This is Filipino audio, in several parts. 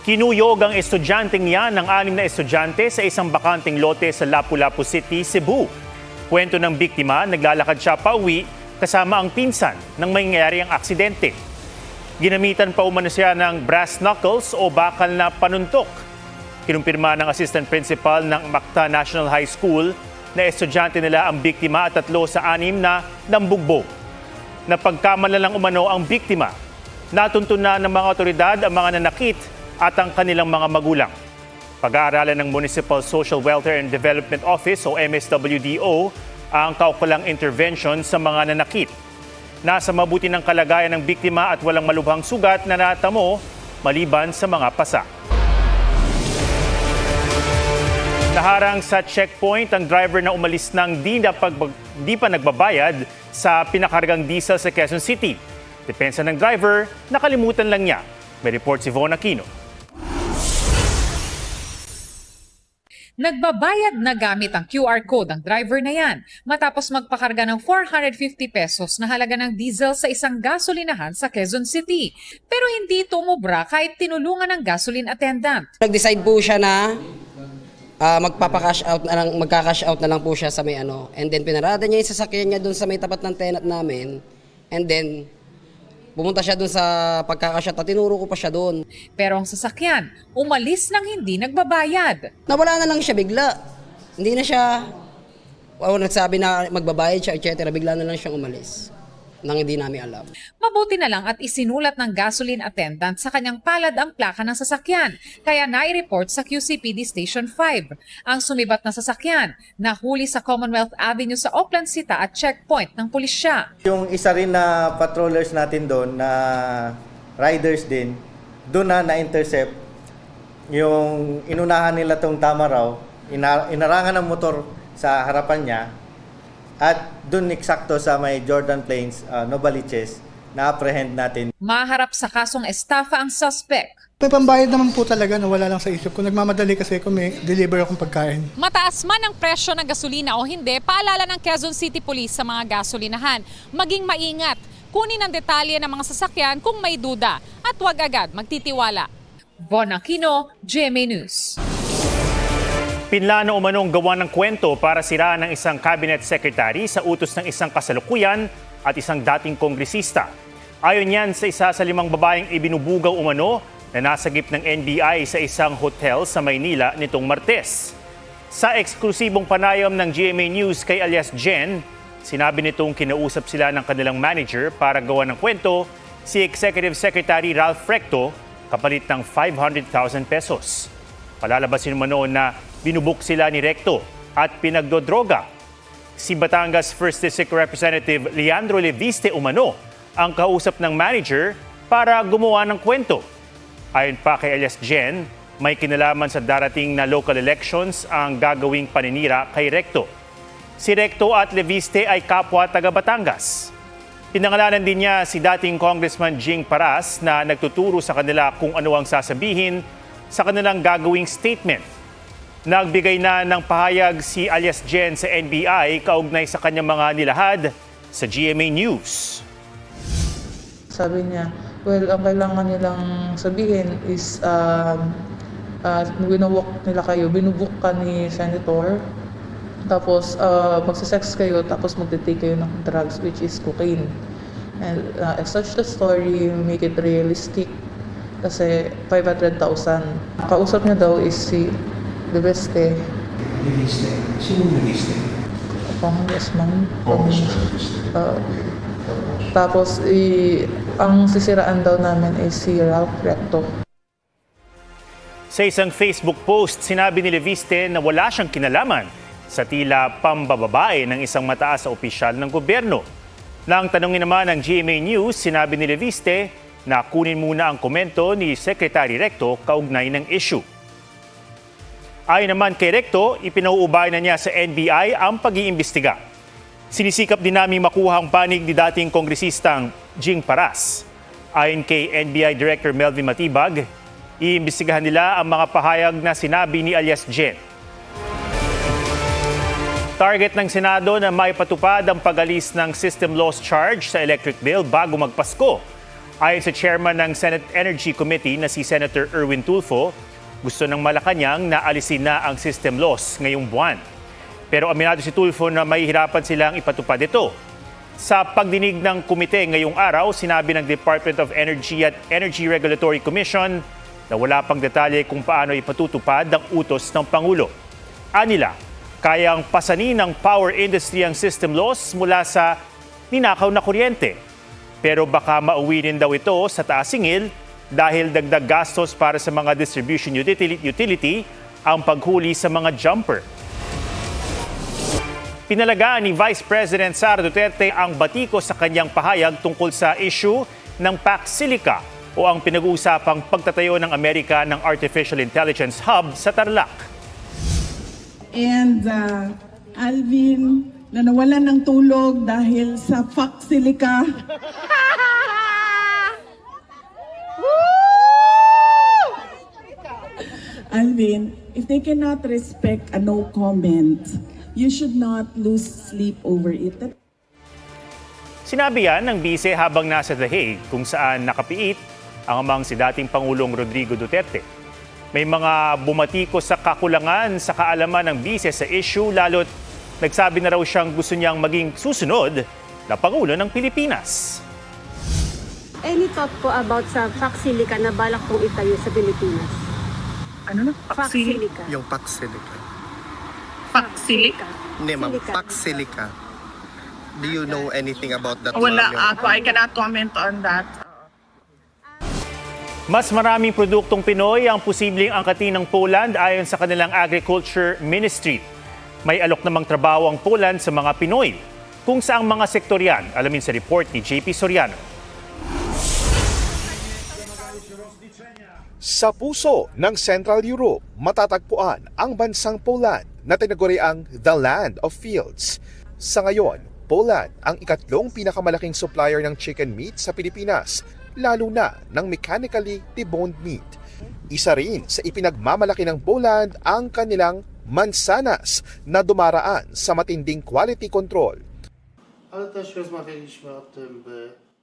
Kinuyog ang estudyanteng yan ng 6 na estudyante sa isang bakanteng lote sa Lapu-Lapu City, Cebu. Kwento ng biktima, naglalakad siya pauwi kasama ang pinsan nang mangyari ang aksidente. Ginamitan pa umano siya ng brass knuckles o bakal na panuntok. Kinumpirma ng assistant principal ng Macta National High School na estudyante nila ang biktima at 3 sa 6 na nambugbog. Napagkamalalang umano ang biktima. Natuntunan ng mga otoridad ang mga nanakit at ang kanilang mga magulang. Pag-aaralan ng Municipal Social Welfare and Development Office o MSWDO ang kaukulang intervention sa mga nanakit. Nasa mabuti ng kalagayan ng biktima at walang malubhang sugat na natamo maliban sa mga pasa. Naharang sa checkpoint ang driver na umalis ng di pa nagbabayad sa pinakargang diesel sa Quezon City. Depensa ng driver, nakalimutan lang niya. May report si Von Aquino. Nagbabayad na gamit ang QR code ang driver na yan matapos magpakarga ng 450 pesos na halaga ng diesel sa isang gasolinahan sa Quezon City. Pero hindi ito umubra kahit tinulungan ng gasoline attendant. Nag-decide po siya na magpapa-cash out na lang, magka-cash out na lang po siya sa may ano. And then pinarada niya yung sasakyan niya doon sa may tapat ng tenant namin. And then pumunta siya doon sa pagkakasya at tinuro ko pa siya doon. Pero ang sasakyan, umalis nang hindi nagbabayad. Nawala na lang siya bigla. Hindi na siya, nagsabi na magbabayad siya, etc. Bigla na lang siyang umalis nang hindi namin alam. Mabuti na lang at isinulat ng gasoline attendant sa kanyang palad ang plaka ng sasakyan, kaya nai-report sa QCPD Station 5. Ang sumibat na sasakyan, nahuli sa Commonwealth Avenue sa Auckland City at checkpoint ng pulisya. Yung isa rin na patrollers natin doon na riders din, doon na-intercept yung inunahan nila tong tama raw, inarangan ng motor sa harapan niya. At doon eksakto sa may Jordan Plains, Novaliches, na-apprehend natin. Maharap sa kasong estafa ang suspect. May pambayad naman po talaga na wala lang sa isip ko. Nagmamadali kasi ako may deliver akong pagkain. Mataas man ang presyo ng gasolina o hindi, paalala ng Quezon City Police sa mga gasolinahan. Maging maingat, kunin ang detalye ng mga sasakyan kung may duda at huwag agad magtitiwala. Von Aquino, GMA News. Pinlano umanong gawa ng kwento para siraan ng isang cabinet secretary sa utos ng isang kasalukuyan at isang dating kongresista. Ayon yan sa isa sa 5 babaeng ibinubugaw umano na nasagip ng NBI sa isang hotel sa Maynila nitong Martes. Sa eksklusibong panayam ng GMA News kay alias Jen, sinabi nitong kinausap sila ng kanilang manager para gawa ng kwento si Executive Secretary Ralph Recto kapalit ng 500,000 pesos. Palalabasin umano na binubuk sila ni Recto at pinagdodroga. Si Batangas 1st District Representative Leandro Leviste umano ang kausap ng manager para gumawa ng kwento. Ayon pa kay alias Jen, may kinalaman sa darating na local elections ang gagawing paninira kay Recto. Si Recto at Leviste ay kapwa taga Batangas. Pinangalanan din niya si dating Congressman Jing Paras na nagtuturo sa kanila kung ano ang sasabihin sa kanilang gagawing statement. Nagbigay na ng pahayag si alias Jen sa NBI kaugnay sa kanyang mga nilahad sa GMA News. Sabi niya, well, ang kailangan nilang sabihin is binubuk nila kayo, binubuk ka ni Senator, tapos magsisex kayo, tapos magte-take kayo ng drugs which is cocaine. And as such the story, make it realistic kasi 500,000. Kausap niya daw is si Leviste. Leviste? Sino Leviste? Congressman. Leviste. Tapos ang sisiraan daw namin is si Ralph Recto. Sa isang Facebook post, sinabi ni Leviste na wala siyang kinalaman sa tila pambababae ng isang mataas na opisyal ng gobyerno. Nang tanungin naman ng GMA News, sinabi ni Leviste na kunin muna ang komento ni Secretary Recto kaugnay ng issue. Ayon naman kay Recto, ipinauubay na niya sa NBI ang pag-iimbestiga. Sinisikap din namin makuha ang panig ni dating kongresistang Jing Paras. Ayon kay NBI Director Melvin Matibag, iimbestigahan nila ang mga pahayag na sinabi ni alias Jen. Target ng Senado na maipatupad ang pag-alis ng system loss charge sa electric bill bago magpasko. Ayon sa chairman ng Senate Energy Committee na si Senator Erwin Tulfo, gusto ng Malacanang na alisin na ang system loss ngayong buwan. Pero aminado si Tulfo na mahihirapan silang ipatupad ito. Sa pagdinig ng komite ngayong araw, sinabi ng Department of Energy at Energy Regulatory Commission na wala pang detalye kung paano ipatutupad ang utos ng Pangulo. Anila, kayang pasanin ng power industry ang system loss mula sa ninakaw na kuryente. Pero baka mauwi rin daw ito sa taas singil dahil dagdag gastos para sa mga distribution utility ang paghuli sa mga jumper. Pinalagaan ni Vice President Sara Duterte ang batiko sa kanyang pahayag tungkol sa issue ng PAC Silica o ang pinag-uusapang pagtatayo ng Amerika ng Artificial Intelligence Hub sa Tarlac. And Alvin, na nawalan ng tulog dahil sa PAC Silica. Alvin, if they cannot respect a no comment, you should not lose sleep over it. Sinabi yan ng bise habang nasa The Hague kung saan nakapiit ang amang si dating Pangulong Rodrigo Duterte. May mga bumatiko sa kakulangan sa kaalaman ng bise sa issue lalo't nagsabi na raw siyang gusto niyang maging susunod na Pangulo ng Pilipinas. Any thought po about sa PAC Silica na balak pong itayo sa Pilipinas? Ano na? PAC Silica. Yung PAC Silica. PAC Silica? Hindi ma'am, PAC Silica. Do you know anything about that? Wala ma'am? ako. I cannot comment on that. Mas maraming produktong Pinoy ang posibleng angkatin ng Poland ayon sa kanilang Agriculture Ministry. May alok namang trabaho ang Poland sa mga Pinoy. Kung saang mga sektor yan, alamin sa report ni JP Soriano. Sa puso ng Central Europe, matatagpuan ang bansang Poland na tinaguriang The Land of Fields. Sa ngayon, Poland ang ikatlong pinakamalaking supplier ng chicken meat sa Pilipinas, lalo na ng mechanically deboned meat. Isa rin sa ipinagmamalaki ng Poland ang kanilang mansanas na dumaraan sa matinding quality control.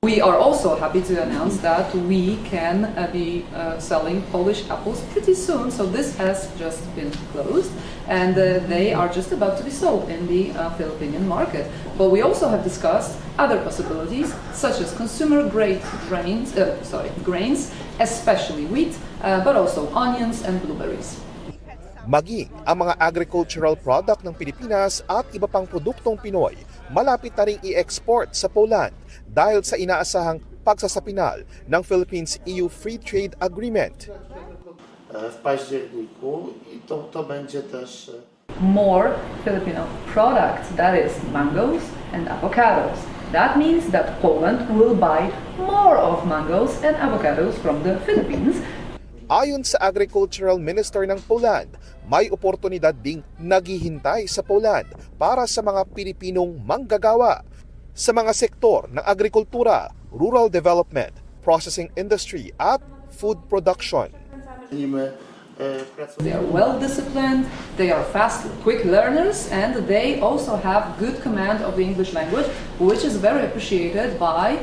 We are also happy to announce that we can be selling Polish apples pretty soon. So this has just been closed and they are just about to be sold in the Philippine market. But we also have discussed other possibilities such as consumer grade grains, especially wheat, but also onions and blueberries. Maging ang mga agricultural product ng Pilipinas at iba pang produktong Pinoy malapit na ring i-export sa Poland dahil sa inaasahang pagsasapinal ng Philippines-EU Free Trade Agreement. More Filipino products, that is mangoes and avocados. That means that Poland will buy more of mangoes and avocados from the Philippines. Ayon sa Agricultural Minister ng Poland, may oportunidad ding naghihintay sa Poland para sa mga Pilipinong manggagawa sa mga sektor ng agrikultura, rural development, processing industry at food production. They are well disciplined, they are fast, quick learners, and they also have good command of the English language, which is very appreciated by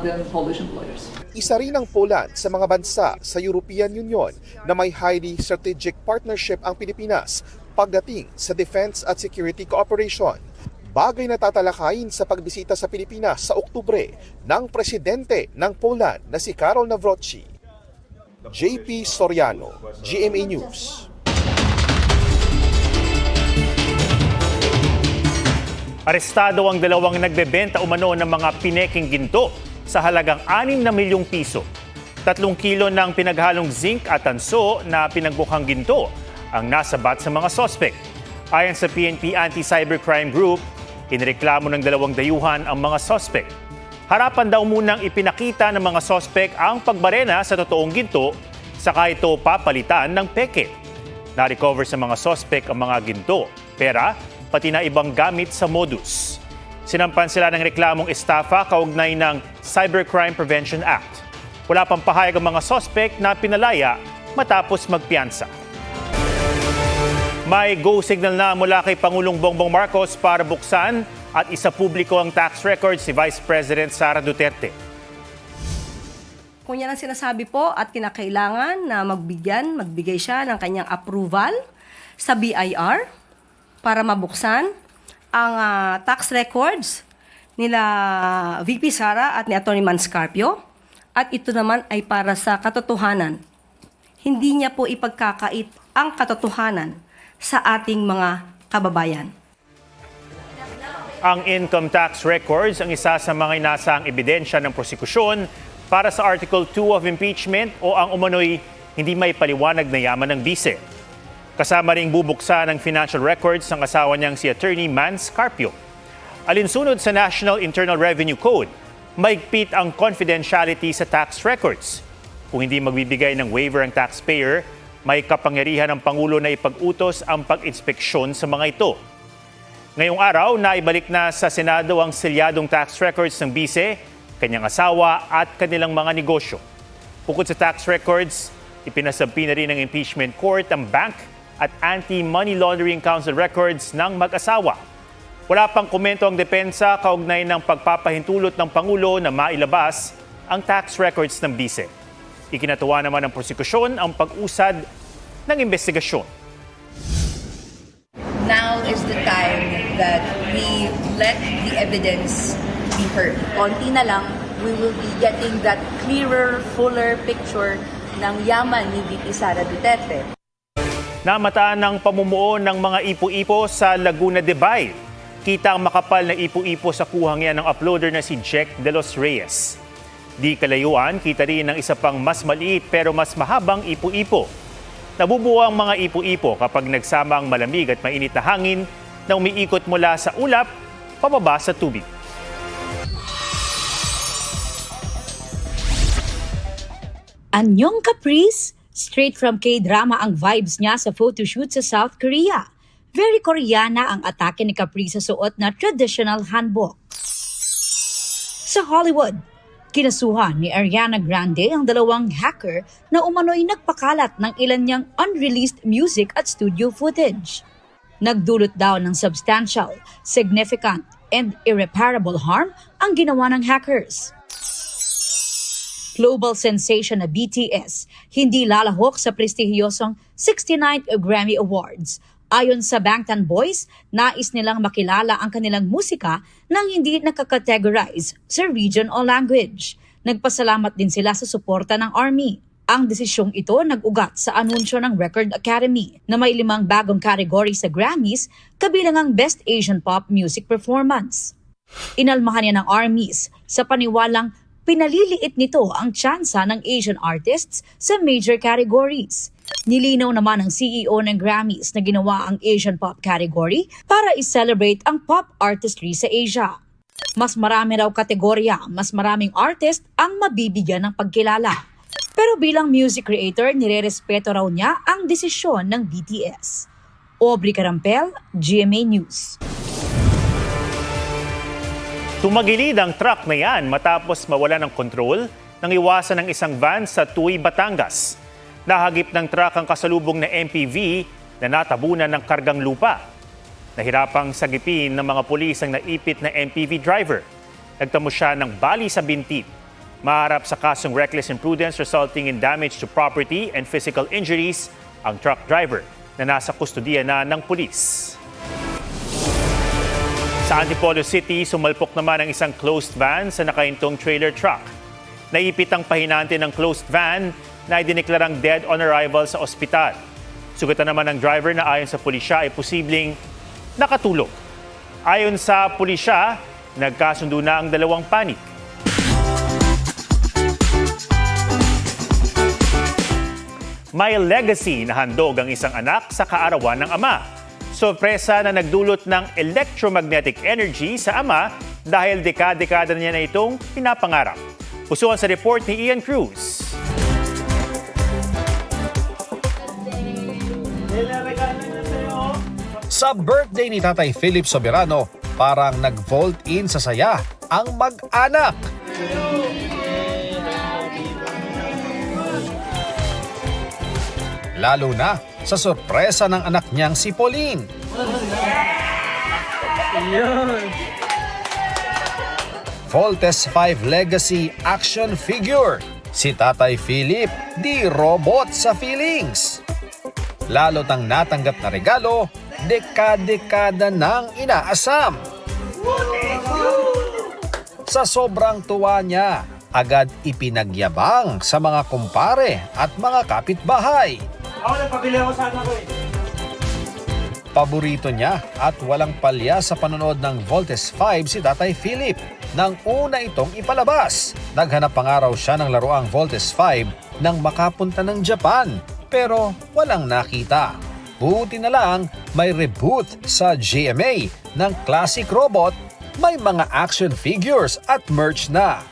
the Polish employers. Isa rin ang Poland sa mga bansa sa European Union na may highly strategic partnership ang Pilipinas pagdating sa defense at security cooperation. Bagay na tatalakayin sa pagbisita sa Pilipinas sa Oktubre ng presidente ng Poland na si Karol Nawrocki. JP Soriano, GMA News. Arestado ang dalawang nagbebenta umano ng mga pineking ginto sa halagang 6 na milyong piso. 3 kilo ng pinaghalong zinc at tanso na pinagbukhang ginto ang nasabat sa mga sospek. Ayon sa PNP Anti-Cybercrime Group, inireklamo ng dalawang dayuhan ang mga sospek. Harapan daw munang ipinakita ng mga sospek ang pagbarena sa totoong ginto saka ito papalitan ng peke. Na-recover sa mga sospek ang mga ginto, pera, pati na ibang gamit sa modus. Sinampan sila ng reklamong estafa kaugnay ng Cybercrime Prevention Act. Wala pang pahayag ang mga sospek na pinalaya matapos magpiyansa. May go signal na mula kay Pangulong Bongbong Marcos para buksan at isa publiko ang tax record si Vice President Sara Duterte. Kung yan ang sinasabi po at kinakailangan na magbigay siya ng kanyang approval sa BIR para mabuksan ang tax records nila VP Sara at ni Atty. Manscarpio. At ito naman ay para sa katotohanan. Hindi niya po ipagkakait ang katotohanan sa ating mga kababayan. Ang income tax records ang isa sa mga inaasahang ebidensya ng prosekusyon para sa Article 2 of impeachment o ang umano'y hindi may paliwanag na yaman ng bise. Kasama ring bubuksan ng financial records ng asawa niyang si Atty. Manscarpio. Alinsunod sa National Internal Revenue Code, mahigpit ang confidentiality sa tax records. Kung hindi magbibigay ng waiver ang taxpayer, may kapangyarihan ng Pangulo na ipag-utos ang pag-inspeksyon sa mga ito. Ngayong araw, naibalik na sa Senado ang selyadong tax records ng bise, kanyang asawa at kanilang mga negosyo. Bukod sa tax records, ipinasabi na rin ng impeachment court ang bank at anti-money laundering council records ng mag-asawa. Wala pang komento ang depensa kaugnay ng pagpapahintulot ng Pangulo na mailabas ang tax records ng bise. Ikinatuwa naman ng prosekusyon ang pag-usad ng investigasyon. Now is the time that we let the evidence be heard. Konti na lang, we will be getting that clearer, fuller picture ng yaman ni VP Sara Duterte. Namataan ng pamumuo ng mga ipo-ipo sa Laguna de Bay. Kita ang makapal na ipo-ipo sa kuhang yan ng uploader na si Jack De Los Reyes. Di kalayuan, kita rin ng isa pang mas maliit pero mas mahabang ipo-ipo. Nabubuo ang mga ipo-ipo kapag nagsama ang malamig at mainit na hangin na umiikot mula sa ulap pababa sa tubig. Anyong Caprice, straight from K-drama ang vibes niya sa photoshoot sa South Korea. Very Koreana ang atake ni Caprice sa suot na traditional hanbok. Sa Hollywood, kinasuhan ni Ariana Grande ang dalawang hacker na umano'y nagpakalat ng ilan niyang unreleased music at studio footage. Nagdulot daw ng substantial, significant, and irreparable harm ang ginawa ng hackers. Global sensation na BTS hindi lalahok sa prestihiyosong 69th Grammy Awards. Ayon sa Bangtan Boys, nais nilang makilala ang kanilang musika nang hindi nakakategorize sa region o language. Nagpasalamat din sila sa suporta ng ARMY. Ang desisyong ito nag-ugat sa anunsyo ng Record Academy na may 5 bagong category sa Grammys kabilang ang Best Asian Pop Music Performance. Inalmahan niya ng ARMYs sa paniwalang pinaliliit nito ang tsansa ng Asian artists sa major categories. Nilinaw naman ng CEO ng Grammys na ginawa ang Asian Pop category para i-celebrate ang pop artistry sa Asia. Mas marami raw kategorya, mas maraming artist ang mabibigyan ng pagkilala. Pero bilang music creator, nirerespeto raw niya ang desisyon ng BTS. Aubrey Carampel, GMA News. Tumagilid ang truck na yan matapos mawala ng kontrol nang iwasan ng isang van sa Tuy, Batangas. Nahagip ng truck ang kasalubong na MPV na natabunan ng kargang lupa. Nahirapang sagipin ng mga pulis ang naipit na MPV driver. Nagtamo siya ng bali sa binti. Maharap sa kasong reckless imprudence resulting in damage to property and physical injuries ang truck driver na nasa kustudiya na ng pulis. Sa Antipolo City, sumalpok naman ang isang closed van sa nakaintong trailer truck. Naipit ang pahinante ng closed van na idineklarang dead on arrival sa ospital. Sugatan naman ng driver na ayon sa pulisya ay posibleng nakatulog. Ayon sa pulisya, nagkasundo na ang dalawang panik. May legacy na handog ang isang anak sa kaarawan ng ama. Sorpresa na nagdulot ng electromagnetic energy sa ama dahil dekada-dekada niya na itong pinapangarap. Pusuan sa report ni Ian Cruz. Sa birthday ni Tatay Philip Soberano, parang nag-vault in sa saya ang mag-anak. Lalo na sa sorpresa ng anak niyang si Pauline. Voltes 5 Legacy action figure Si Tatay Philip, di robot sa feelings. Lalo tang natanggap na regalo, dekada-dekada nang inaasam. Sa sobrang tuwa niya, agad ipinagyabang sa mga kumpare at mga kapitbahay. Paborito niya at walang palya sa panonood ng Voltes 5 si Tatay Philip. Nang una itong ipalabas, naghanap pa nga raw siya ng laruang Voltes 5 nang makapunta ng Japan, pero walang nakita. Buti na lang may reboot sa GMA ng classic robot, may mga action figures at merch na.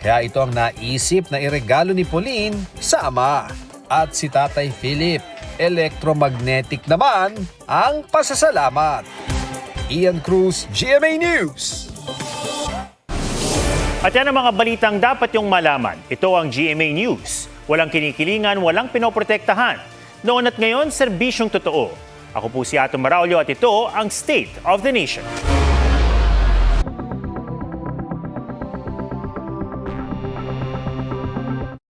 Kaya ito ang naisip na iregalo ni Pauline sa ama. At si Tatay Philip, electromagnetic naman ang pasasalamat. Ian Cruz, GMA News. At yan ang mga balitang dapat yung malaman. Ito ang GMA News. Walang kinikilingan, walang pinoprotektahan. Noon at ngayon, serbisyong totoo. Ako po si Ato Maraulio at ito ang State of the Nation.